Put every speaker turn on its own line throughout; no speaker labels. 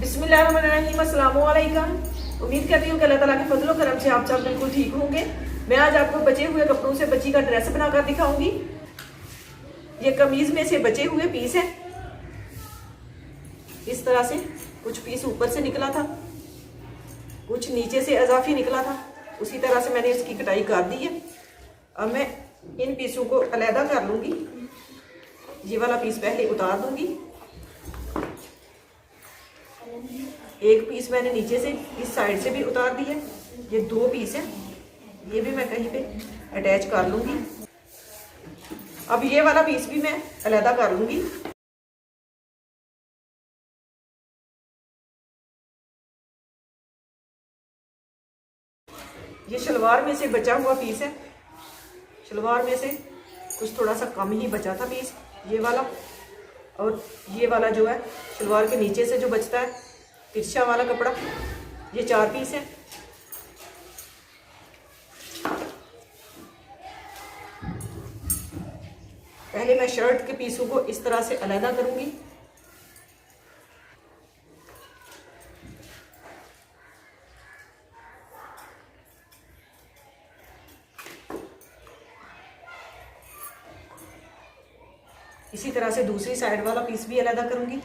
बिस्मिल्लाहिर्रहमानिर्रहीम, अस्सलामु अलैकुम। उम्मीद करती हूँ कि अल्लाह ताला के फजलो करम से आप सब बिल्कुल ठीक होंगे। मैं आज आपको बचे हुए कपड़ों से बच्ची का ड्रेस बनाकर दिखाऊंगी। ये कमीज में से बचे हुए पीस है। इस तरह से कुछ पीस ऊपर से निकला था, कुछ नीचे से अजाफी निकला था। उसी तरह से मैंने इसकी कटाई कर दी है। अब मैं इन पीसों को अलहदा कर लूंगी। ये वाला पीस पहले उतार दूंगी। एक पीस मैंने नीचे से इस साइड से भी उतार दी है। ये दो पीस है, ये भी मैं कहीं पे अटैच कर लूंगी। अब ये वाला पीस भी मैं अलहदा कर लूंगी। ये शलवार में से बचा हुआ पीस है। शलवार में से कुछ थोड़ा सा कम ही बचा था पीस, ये वाला। और ये वाला जो है शलवार के नीचे से जो बचता है तिरछा वाला कपड़ा, ये 4 पीस है। पहले मैं शर्ट के पीसों को इस तरह से अलहदा करूंगी। इसी तरह से दूसरी साइड वाला पीस भी अलहदा करूंगी।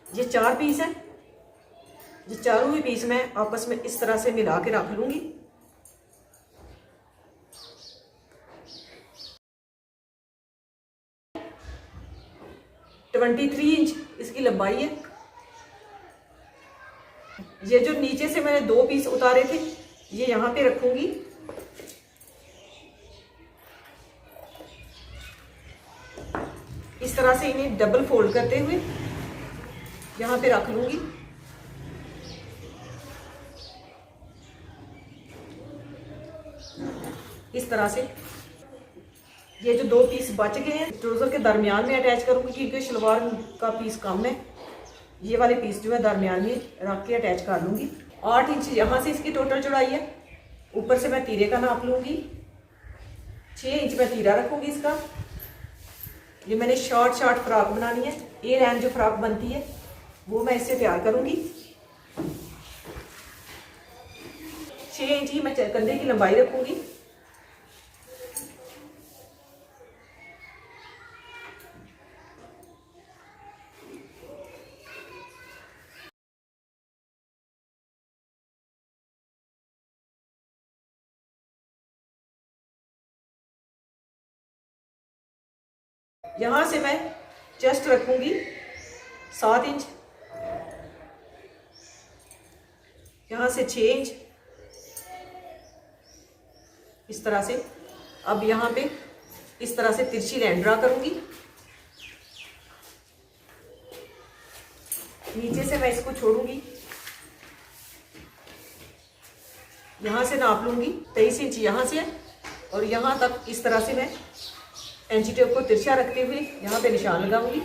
ये 4 पीस है। ये चारों ही पीस मैं आपस में इस तरह से मिला के रख लूंगी। ट्वेंटी 23 इंच इसकी लंबाई है। ये जो नीचे से मैंने 2 पीस उतारे थे, ये यहाँ पे रखूंगी। इस तरह से इन्हें डबल फोल्ड करते हुए यहाँ पे रख लूंगी। इस तरह से ये जो 2 पीस बच गए हैं ट्राउजर के दरमियान में अटैच करूंगी, क्योंकि शलवार का पीस कम है। ये वाले पीस जो है दरमियान में रख के अटैच कर लूंगी। 8 इंच यहाँ से इसकी टोटल चौड़ाई है। ऊपर से मैं तीरे का नाप लूंगी। 6 इंच मैं तीरा रखूंगी इसका। ये मैंने शॉर्ट फ्रॉक बनानी है। ए लाइन जो फ्रॉक बनती है वो मैं इससे तैयार करूंगी। 6 इंच ही मैं कंधे की लंबाई रखूंगी। यहां से मैं चेस्ट रखूंगी 7 इंच, यहां से 6 इंच इस तरह से। अब यहाँ पे इस तरह से तिरछी लाइन ड्रा करूंगी। नीचे से मैं इसको छोड़ूंगी। यहाँ से नाप लूंगी 23 इंच यहाँ से, और यहाँ तक इस तरह से मैं इंची टेप को तिरछा रखते हुए यहाँ पे निशान लगाऊंगी।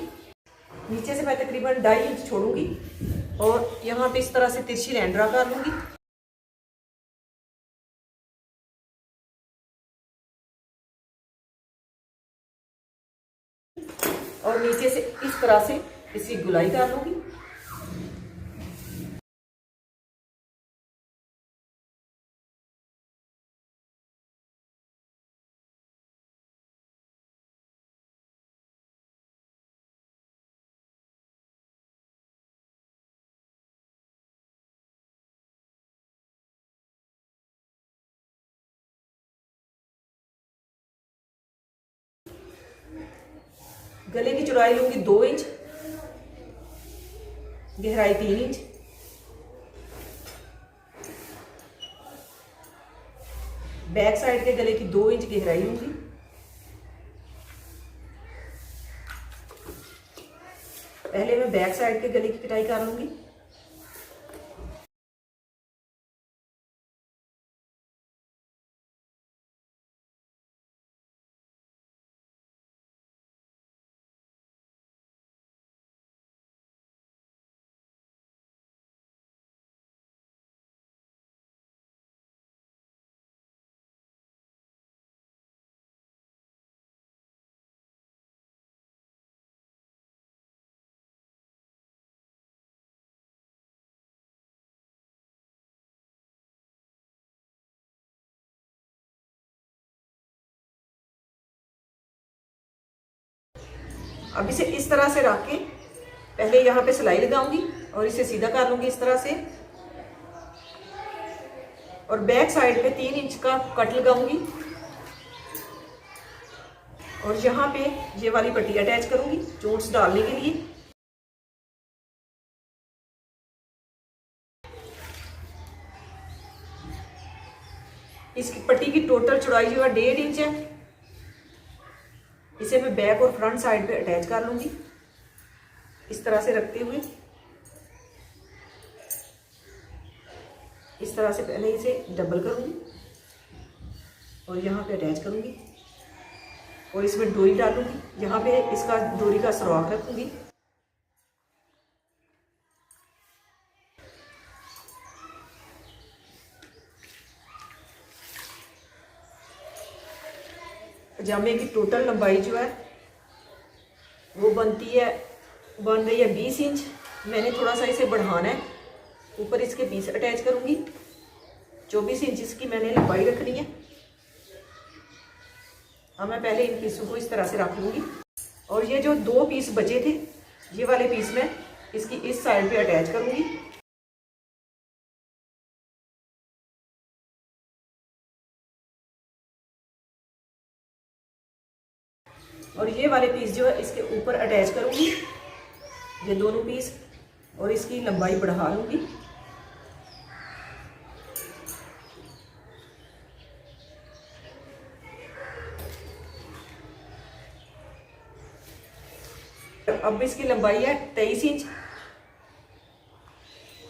नीचे से मैं तकरीबन 2.5 इंच छोड़ूंगी और यहाँ पे इस तरह से तिरछी लाइन ड्रा कर लूंगी। और नीचे से इस तरह से इसकी गुलाई कर लूंगी। गले की चौड़ाई लूंगी 2 इंच, गहराई 3 इंच। बैक साइड के गले की 2 इंच गहराई लूंगी। पहले मैं बैक साइड के गले की कटाई कर लूंगी। अब इसे इस तरह से रख के पहले यहाँ पे सिलाई लगाऊंगी और इसे सीधा कर लूंगी इस तरह से, और बैक साइड पे 3 इंच का कट लगाऊंगी और यहाँ पे ये वाली पट्टी अटैच करूंगी चोंच डालने के लिए। इसकी पट्टी की टोटल चौड़ाई जो है 1.5 इंच है। इसे मैं बैक और फ्रंट साइड पे अटैच कर लूंगी इस तरह से रखते हुए। इस तरह से पहले इसे डबल करूंगी और यहाँ पे अटैच करूंगी और इसमें डोरी डालूंगी। यहाँ पे इसका डोरी का सुराख रखूंगी। पजामे की टोटल लंबाई जो है वो बन रही है 20 इंच। मैंने थोड़ा सा इसे बढ़ाना है, ऊपर इसके पीस अटैच करूंगी। 24 इंच इसकी मैंने लंबाई रखनी है। अब मैं पहले इन पीसों को इस तरह से रख लूंगी और ये जो 2 पीस बचे थे ये वाले पीस मैं इसकी इस साइड पे अटैच करूंगी। और ये वाले पीस जो है इसके ऊपर अटैच करूंगी, ये दोनों पीस, और इसकी लंबाई बढ़ा लूंगी। अब इसकी लंबाई है 23 इंच,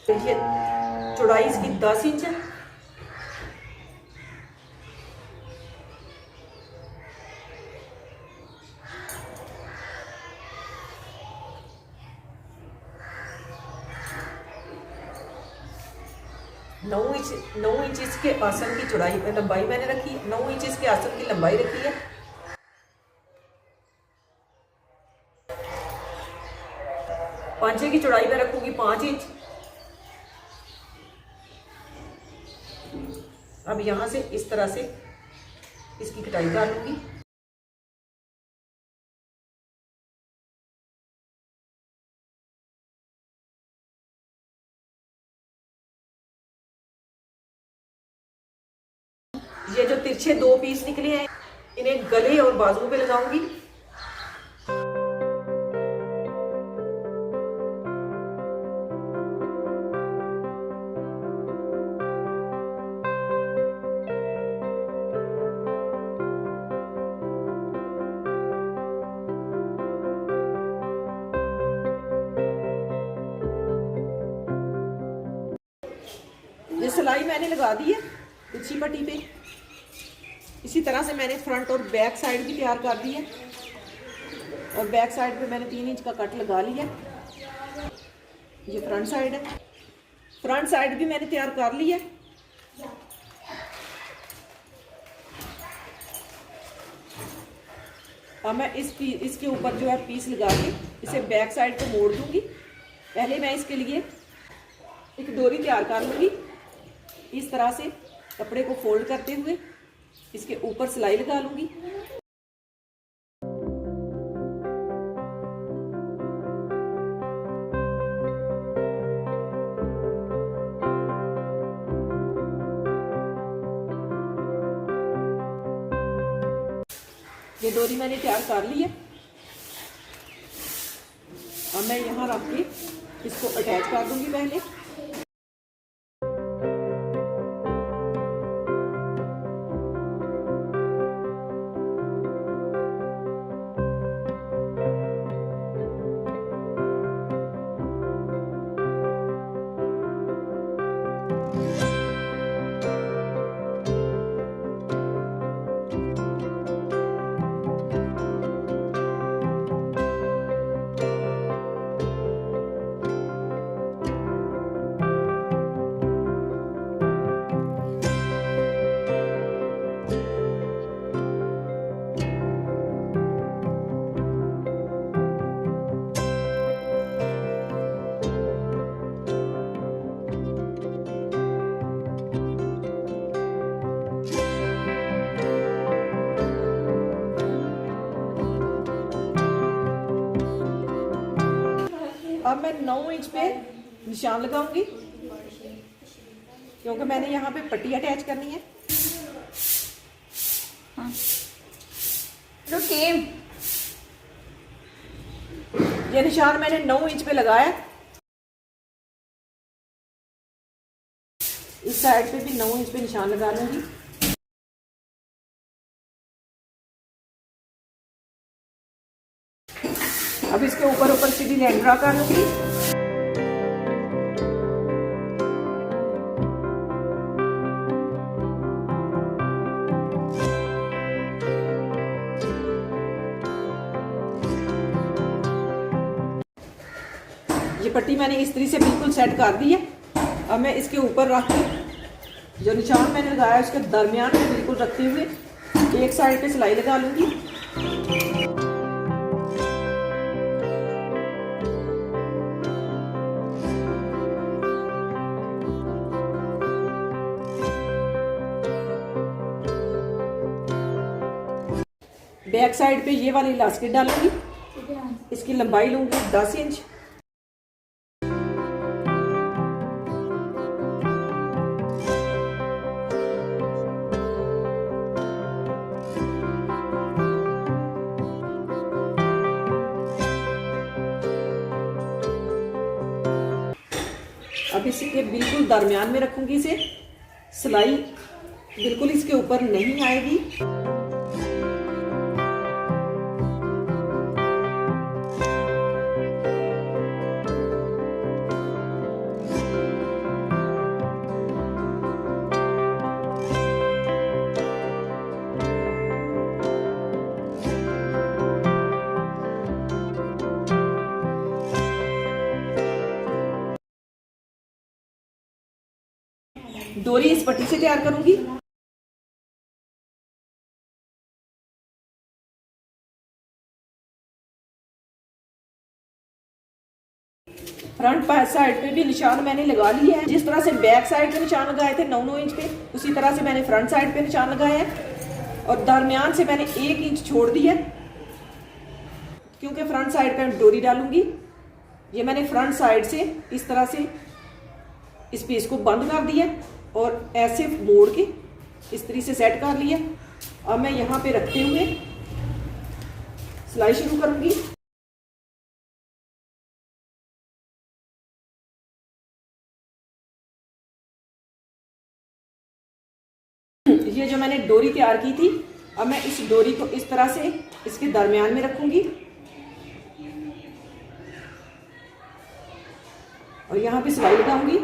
ये चौड़ाई इसकी 10 इंच है। नौ इंच इसके आसन की चौड़ाई लंबाई मैंने रखी है। 9 इंच इसके आसन की लंबाई रखी है। पांचे की चौड़ाई में रखूंगी 5 इंच। अब यहां से इस तरह से इसकी कटाई कर लूंगी। ये जो तिरछे 2 पीस निकले हैं इन्हें गले और बाजू पे लगाऊंगी। ये सिलाई मैंने लगा दी है तिरछी पट्टी पे। इसी तरह से मैंने फ्रंट और बैक साइड भी तैयार कर दी है और बैक साइड पे मैंने 3 इंच का कट लगा लिया। ये फ्रंट साइड है। फ्रंट साइड भी मैंने तैयार कर ली है। अब मैं इसके ऊपर जो है पीस लगा के इसे बैक साइड को मोड़ दूंगी। पहले मैं इसके लिए एक डोरी तैयार कर लूंगी। इस तरह से कपड़े को फोल्ड करते हुए इसके ऊपर सिलाई लगा लूंगी। ये डोरी मैंने तैयार कर ली है। अब मैं यहाँ रख के इसको अटैच कर दूंगी पहले। मैं 9 इंच पे निशान लगाऊंगी, क्योंकि मैंने यहाँ पे पट्टी अटैच करनी है।
हाँ रुकिए,
ये निशान मैंने 9 इंच पे लगाया। इस साइड पे भी 9 इंच पे निशान लगा लूंगी। अब इसके ऊपर ऊपर सीधी लाइन ड्रा कर लूंगी। ये पट्टी मैंने इस तरीके से बिल्कुल सेट कर दी है। अब मैं इसके ऊपर रख के जो निशान मैंने लगाया उसके दरमियान में बिल्कुल रखते हुए एक साइड पे सिलाई लगा लूंगी। बैक साइड पे ये वाली इलास्टिक डालूंगी। इसकी लंबाई लूंगी 10 इंच। अब इसके बिल्कुल दरमियान में रखूंगी इसे। सिलाई बिल्कुल इसके ऊपर नहीं आएगी। डोरी इस पट्टी से तैयार करूंगी। फ्रंट साइड पे भी निशान मैंने लगा लिए हैं। जिस तरह से बैक साइड पे निशान लगाए थे 9-9 इंच पे, उसी तरह से मैंने फ्रंट साइड पे निशान लगाए हैं। और दरमियान से मैंने 1 इंच छोड़ दिया, क्योंकि फ्रंट साइड पे डोरी डालूंगी। ये मैंने फ्रंट साइड से इस तरह से इस पीस को बंद कर दिया और ऐसे मोड़ के इस तरीके से सेट कर लिया। अब मैं यहाँ पे रखते हुए सिलाई शुरू करूंगी। ये जो मैंने डोरी तैयार की थी, अब मैं इस डोरी को इस तरह से इसके दरमियान में रखूंगी और यहाँ पे सिलाई लगाऊंगी।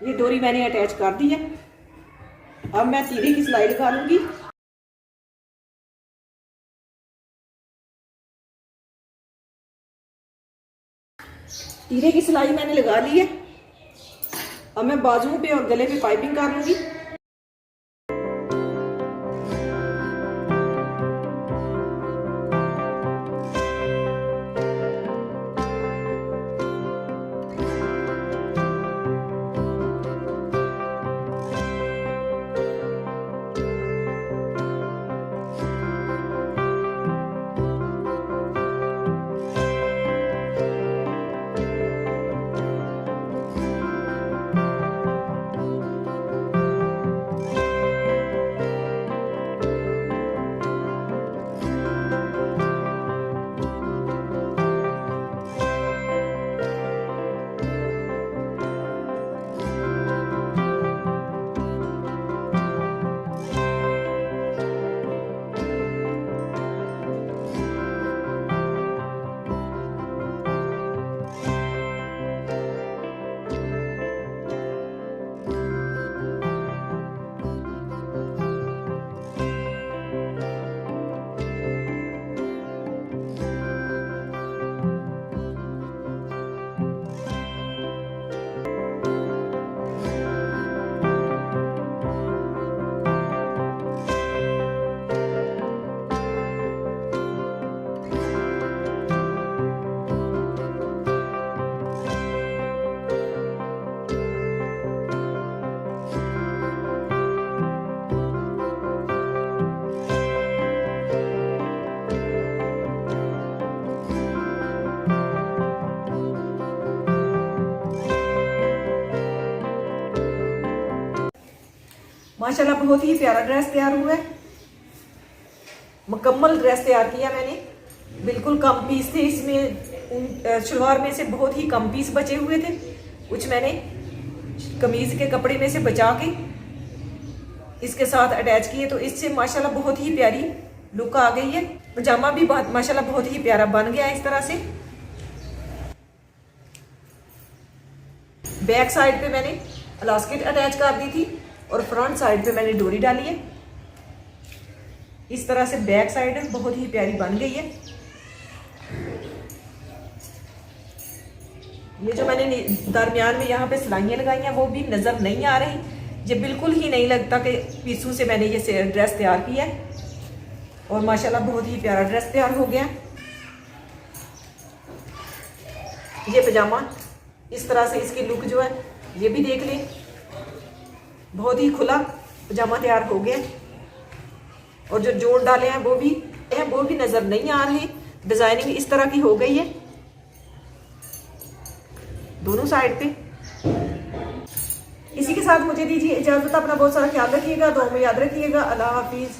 ये डोरी मैंने अटैच कर दी है। अब मैं तीरे की सिलाई लगा लूंगी। तीरे की सिलाई मैंने लगा ली है। अब मैं बाजुओं पे और गले पे पाइपिंग कर लूंगी। माशाल्लाह बहुत ही प्यारा ड्रेस तैयार हुआ है। मुकम्मल ड्रेस तैयार किया मैंने, बिल्कुल कम पीस थे इसमें, शलवार में से बहुत ही कम पीस बचे हुए थे, कुछ मैंने कमीज के कपड़े में से बचा के इसके साथ अटैच किए, तो इससे माशाल्लाह बहुत ही प्यारी लुक आ गई है। पजामा भी माशाल्लाह बहुत ही प्यारा बन गया इस तरह से। बैक साइड पे मैंने इलास्टिक अटैच कर दी थी और फ्रंट साइड पे मैंने डोरी डाली है। इस तरह से बैक साइड बहुत ही प्यारी बन गई है। ये जो मैंने दरमियान में यहाँ पे सिलाइयाँ लगाई हैं वो भी नज़र नहीं आ रही, ये बिल्कुल ही नहीं लगता कि पीसों से मैंने ये ड्रेस तैयार किया है। और माशाल्लाह बहुत ही प्यारा ड्रेस तैयार हो गया। ये पजामा इस तरह से इसकी लुक जो है ये भी देख लें, बहुत ही खुला पजामा तैयार हो गया। और जो जोड़ डाले हैं वो भी नज़र नहीं आ रहे। डिज़ाइनिंग इस तरह की हो गई है दोनों साइड पे। इसी के साथ मुझे दीजिए इजाज़त। अपना बहुत सारा ख्याल रखिएगा, दुआ में याद रखिएगा। अल्लाह हाफिज़।